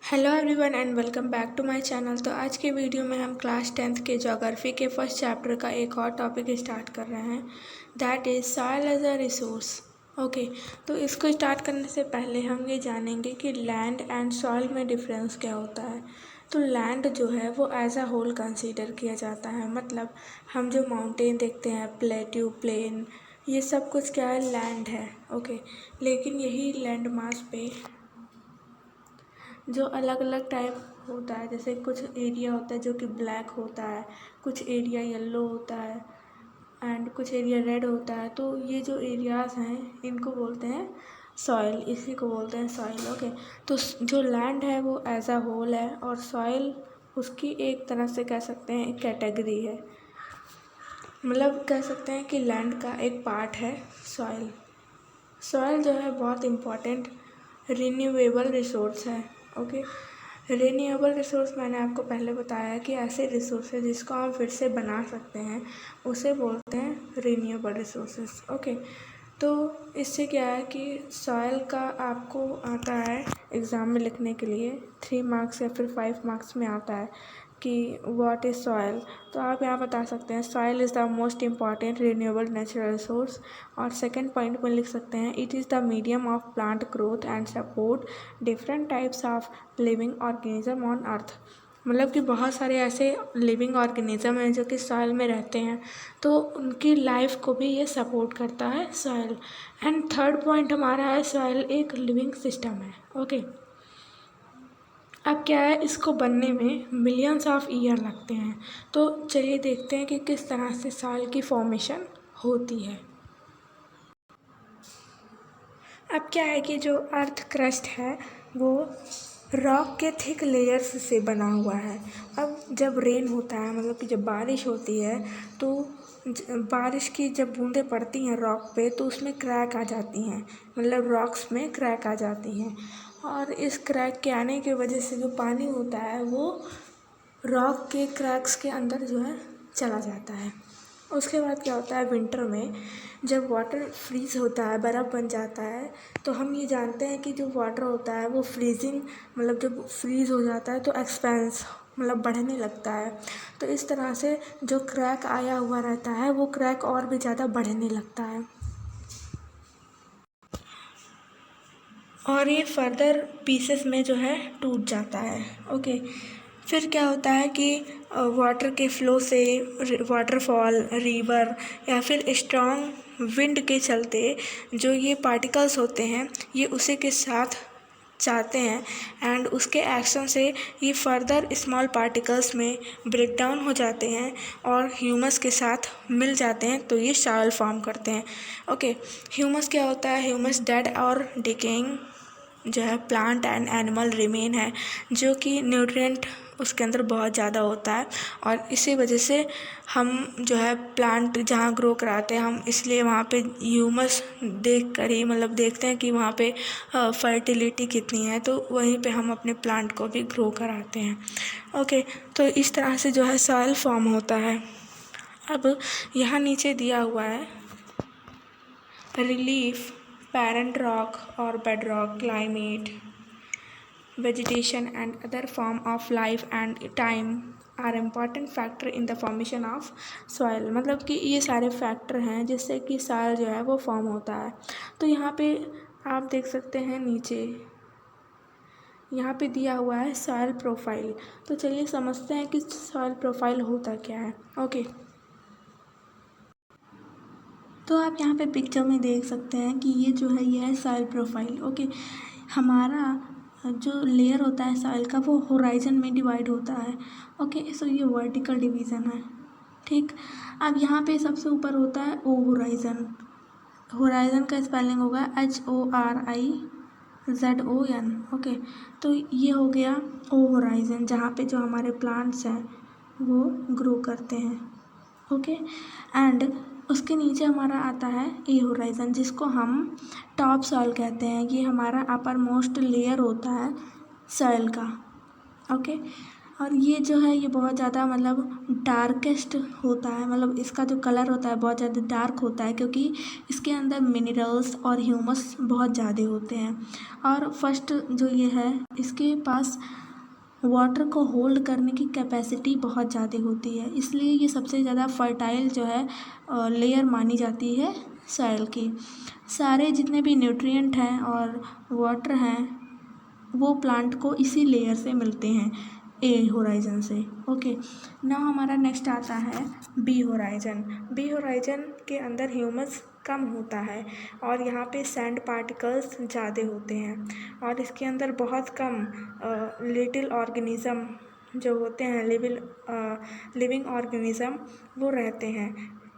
Hello everyone and welcome back to my channel. तो आज के वीडियो में हम क्लास 10th के ज्योग्राफी के फर्स्ट चैप्टर का एक और टॉपिक स्टार्ट कर रहे हैं, that is soil as a resource. Okay, तो इसको स्टार्ट करने से पहले हम ये जानेंगे कि लैंड एंड सॉइल में डिफरेंस क्या होता है। तो लैंड जो है वो एज अ होल कंसीडर किया जाता है, मतलब हम जो माउंटेन देखते हैं, प्लेट्यू, प्लेन, ये सब कुछ क्या है, लैंड है। ओके, लेकिन यही लैंड मास पे जो अलग अलग टाइप होता है, जैसे कुछ एरिया होता है जो कि ब्लैक होता है, कुछ एरिया येलो होता है एंड कुछ एरिया रेड होता है। तो ये जो एरियाज़ हैं इनको बोलते हैं सॉइल, इसी को बोलते हैं सॉइल। ओके, तो जो लैंड है वो एज अ होल है और सॉइल उसकी एक तरह से कह सकते हैं एक कैटेगरी है, मतलब कह सकते हैं कि लैंड का एक पार्ट है सॉइल। सॉइल जो है बहुत इम्पॉर्टेंट रिन्यूएबल रिसोर्स है। ओके, रिन्यूएबल रिसोर्स मैंने आपको पहले बताया कि ऐसे रिसोर्स है जिसको हम फिर से बना सकते हैं, उसे बोलते हैं रिन्यूएबल रिसोर्सेज। ओके, तो इससे क्या है कि सॉइल का आपको आता है एग्ज़ाम में लिखने के लिए 3 मार्क्स या फिर 5 मार्क्स में आता है कि व्हाट इज़ सॉइल। तो आप यहाँ बता सकते हैं soil is the most important renewable natural resource, और सेकंड पॉइंट में लिख सकते हैं it is the medium of plant growth and support different types of living organism on earth. मतलब कि बहुत सारे ऐसे लिविंग ऑर्गेनिज्म हैं जो कि सॉइल में रहते हैं, तो उनकी लाइफ को भी ये सपोर्ट करता है सॉइल। एंड थर्ड पॉइंट हमारा है सॉइल एक लिविंग सिस्टम है। ओके, अब क्या है, इसको बनने में मिलियंस ऑफ ईयर लगते हैं। तो चलिए देखते हैं कि किस तरह से सॉइल की फॉर्मेशन होती है। अब क्या है कि जो अर्थ क्रस्ट है वो रॉक के थिक लेयर्स से बना हुआ है। अब जब रेन होता है, मतलब कि जब बारिश होती है, तो बारिश की जब बूंदें पड़ती हैं रॉक पे तो उसमें क्रैक आ जाती हैं, मतलब रॉक्स में क्रैक आ जाती हैं, और इस क्रैक के आने की वजह से जो पानी होता है वो रॉक के क्रैक्स के अंदर जो है चला जाता है। उसके बाद क्या होता है, विंटर में जब वाटर फ्रीज़ होता है, बर्फ़ बन जाता है, तो हम ये जानते हैं कि जो वाटर होता है वो फ्रीजिंग, मतलब जब फ्रीज़ हो जाता है तो एक्सपेंस मतलब बढ़ने लगता है। तो इस तरह से जो क्रैक आया हुआ रहता है वो क्रैक और भी ज़्यादा बढ़ने लगता है और ये फर्दर पीसेस में जो है टूट जाता है। ओके, फिर क्या होता है कि वाटर के फ्लो से वाटरफॉल, रिवर या फिर स्ट्रॉन्ग विंड के चलते जो ये पार्टिकल्स होते हैं ये उसी के साथ जाते हैं एंड उसके एक्शन से ये फर्दर स्मॉल पार्टिकल्स में ब्रेक डाउन हो जाते हैं और ह्यूमस के साथ मिल जाते हैं, तो ये सॉइल फॉर्म करते हैं। ओके, ह्यूमस क्या होता है, ह्यूमस डेड और डिकेइंग जो है प्लांट एंड एनिमल रिमेन है, जो कि न्यूट्रिएंट उसके अंदर बहुत ज़्यादा होता है, और इसी वजह से हम जो है प्लांट जहाँ ग्रो कराते हैं हम इसलिए वहाँ पे ह्यूमस देख कर ही, मतलब देखते हैं कि वहाँ पे फर्टिलिटी कितनी है, तो वहीं पे हम अपने प्लांट को भी ग्रो कराते हैं। ओके, तो इस तरह से जो है सॉइल फॉर्म होता है। अब यहाँ नीचे दिया हुआ है relief, parent rock or bedrock, climate, vegetation and other form of life and time are important factor in the formation of soil। मतलब कि ये सारे फैक्टर हैं जिससे कि सॉइल जो है वो फॉर्म होता है। तो यहाँ पे आप देख सकते हैं नीचे यहाँ पे दिया हुआ है सॉइल प्रोफाइल। तो चलिए समझते हैं कि सॉइल प्रोफाइल होता क्या है। ओके, तो आप यहाँ पे पिक्चर में देख सकते हैं कि ये जो है ये है सॉइल प्रोफाइल। ओके, हमारा जो लेयर होता है सॉइल का वो होराइजन में डिवाइड होता है। ओके, सो ये वर्टिकल डिवीज़न है। ठीक, अब यहाँ पे सबसे ऊपर होता है ओ होराइजन। होराइजन का स्पेलिंग होगा HORIZON। ओके, तो ये हो गया ओ होराइजन, जहाँ पे जो हमारे प्लांट्स हैं वो ग्रो करते हैं। ओके, एंड उसके नीचे हमारा आता है ए होराइजन, जिसको हम टॉप सॉइल कहते हैं। ये हमारा अपर मोस्ट लेयर होता है सॉइल का। ओके, और ये जो है ये बहुत ज़्यादा मतलब डार्केस्ट होता है, मतलब इसका जो कलर होता है बहुत ज़्यादा डार्क होता है क्योंकि इसके अंदर मिनरल्स और ह्यूमस बहुत ज़्यादा होते हैं। और फर्स्ट जो ये है इसके पास वाटर को होल्ड करने की कैपेसिटी बहुत ज़्यादा होती है, इसलिए ये सबसे ज़्यादा फर्टाइल जो है लेयर मानी जाती है सॉइल की। सारे जितने भी न्यूट्रिएंट हैं और वाटर हैं वो प्लांट को इसी लेयर से मिलते हैं, ए होराइजन से। ओके, नाउ हमारा नेक्स्ट आता है बी होराइजन। बी होराइजन के अंदर ह्यूमस कम होता है और यहाँ पे सैंड पार्टिकल्स ज़्यादा होते हैं और इसके अंदर बहुत कम लिटिल ऑर्गेनिज़म जो होते हैं लिविंग ऑर्गेनिज़म वो रहते हैं।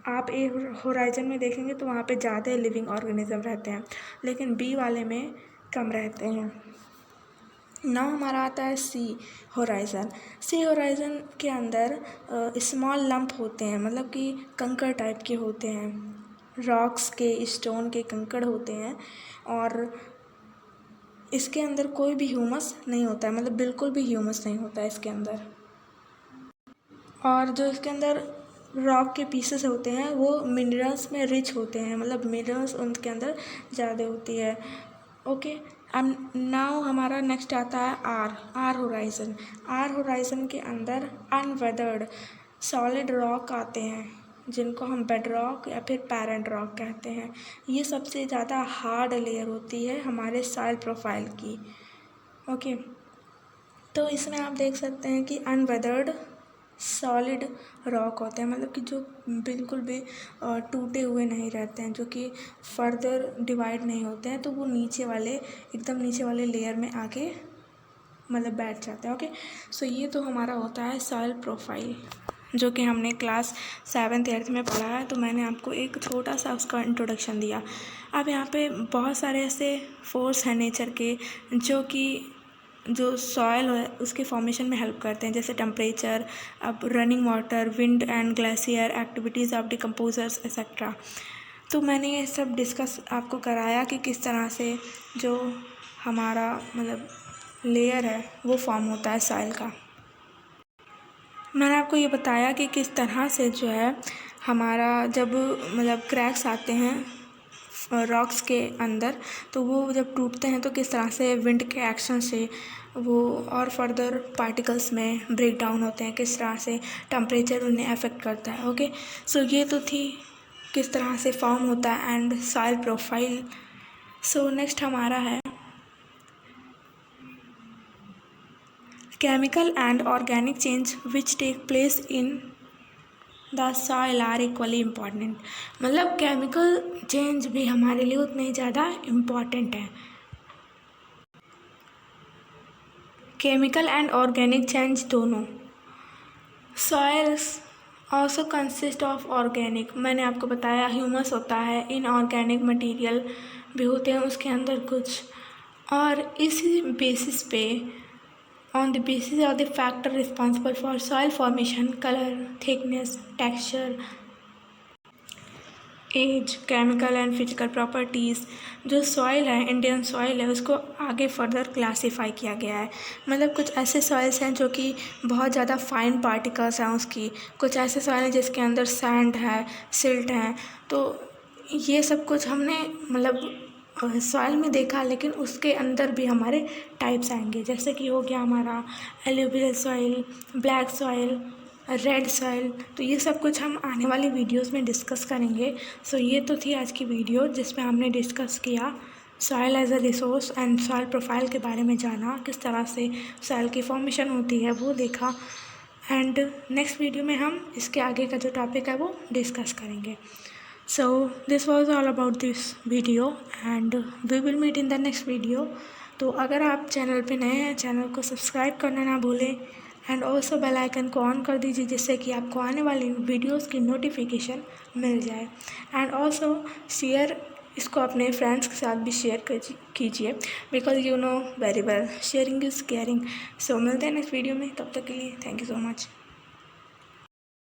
आप ए होराइजन में देखेंगे तो वहाँ पे ज़्यादा लिविंग ऑर्गेनिज़म रहते हैं, लेकिन बी वाले में कम रहते हैं। नाउ हमारा आता है सी होराइज़न। सी होराइज़न के अंदर स्मॉल लंप होते हैं, मतलब कि कंकड़ टाइप के होते हैं, रॉक्स के स्टोन के कंकड़ होते हैं और इसके अंदर कोई भी ह्यूमस नहीं होता है, मतलब बिल्कुल भी ह्यूमस नहीं होता है इसके अंदर। और जो इसके अंदर रॉक के पीसेस होते हैं वो मिनरल्स में रिच होते हैं, मतलब मिनरल्स उनके अंदर ज़्यादा होती है। ओके, अब नाउ हमारा नेक्स्ट आता है आर होराइज़न। आर होराइज़न के अंदर अनवेदर्ड सॉलिड रॉक आते हैं जिनको हम बेड रॉक या फिर पैरेंट रॉक कहते हैं। ये सबसे ज़्यादा हार्ड लेयर होती है हमारे सॉइल प्रोफाइल की। ओके, तो इसमें आप देख सकते हैं कि अनवेदर्ड सॉलिड रॉक होते हैं, मतलब कि जो बिल्कुल भी टूटे हुए नहीं रहते हैं, जो कि फर्दर डिवाइड नहीं होते हैं, तो वो एकदम नीचे वाले लेयर में आके मतलब बैठ जाते हैं। ओके, सो ये तो हमारा होता है सॉइल प्रोफाइल जो कि हमने क्लास 7th 8th में पढ़ा है, तो मैंने आपको एक छोटा सा उसका इंट्रोडक्शन दिया। अब यहाँ पे बहुत सारे ऐसे फोर्स हैं नेचर के जो सॉयल है उसके फॉर्मेशन में हेल्प करते हैं, जैसे टेम्परेचर, अब running water, wind and glacier, activities of decomposers etcetera. तो मैंने ये सब डिस्कस आपको कराया कि किस तरह से जो हमारा मतलब लेयर है वो फॉर्म होता है सॉइल का। मैंने आपको ये बताया कि किस तरह से जो है हमारा जब मतलब क्रैक्स आते हैं रॉक्स के अंदर, तो वो जब टूटते हैं तो किस तरह से विंड के एक्शन से वो और फर्दर पार्टिकल्स में ब्रेक डाउन होते हैं, किस तरह से टेम्परेचर उन्हें अफेक्ट करता है। ओके, सो ये तो थी किस तरह से फॉर्म होता है and soil profile. So next हमारा है chemical and organic change which take place in the soil are equally important. मतलब केमिकल चेंज भी हमारे लिए उतने ही ज़्यादा इम्पॉर्टेंट है। केमिकल एंड ऑर्गेनिक चेंज दोनों। Soils also consist of organic, मैंने आपको बताया ह्यूमस होता है, इनऑर्गेनिक मटेरियल भी होते हैं उसके अंदर कुछ, और इसी बेसिस पे on the basis of the factor responsible for soil formation, color, thickness, texture, age, chemical and physical properties, जो सॉइल है इंडियन सॉइल है उसको आगे फर्दर क्लासीफाई किया गया है। मतलब कुछ ऐसे सॉइल्स हैं जो कि बहुत ज़्यादा फाइन पार्टिकल्स हैं उसकी, कुछ ऐसे सॉइल हैं जिसके अंदर सैंड है, सिल्ट है, तो ये सब कुछ हमने मतलब सॉइल में देखा, लेकिन उसके अंदर भी हमारे टाइप्स आएंगे, जैसे कि हो गया हमारा alluvial soil, black soil, red soil. तो ये सब कुछ हम आने वाली वीडियोस में डिस्कस करेंगे। सो ये तो थी आज की वीडियो जिसमें हमने डिस्कस किया soil as a resource and soil profile के बारे में जाना, किस तरह से सॉइल की फॉर्मेशन होती है वो देखा, एंड नेक्स्ट वीडियो में हम इसके आगे का जो टॉपिक है वो डिस्कस करेंगे। So this was all about this video and we will meet in the next video। तो अगर आप चैनल पे नए हैं चैनल को सब्सक्राइब करना ना भूलें एंड ऑल्सो बेल आइकन को ऑन कर दीजिए जिससे कि आपको आने वाली वीडियोस की नोटिफिकेशन मिल जाए, एंड ऑल्सो शेयर इसको अपने फ्रेंड्स के साथ भी शेयर कीजिए because you know very well sharing is caring. So मिलते हैं नेक्स्ट वीडियो में, तब तक के लिए थैंक यू सो मच।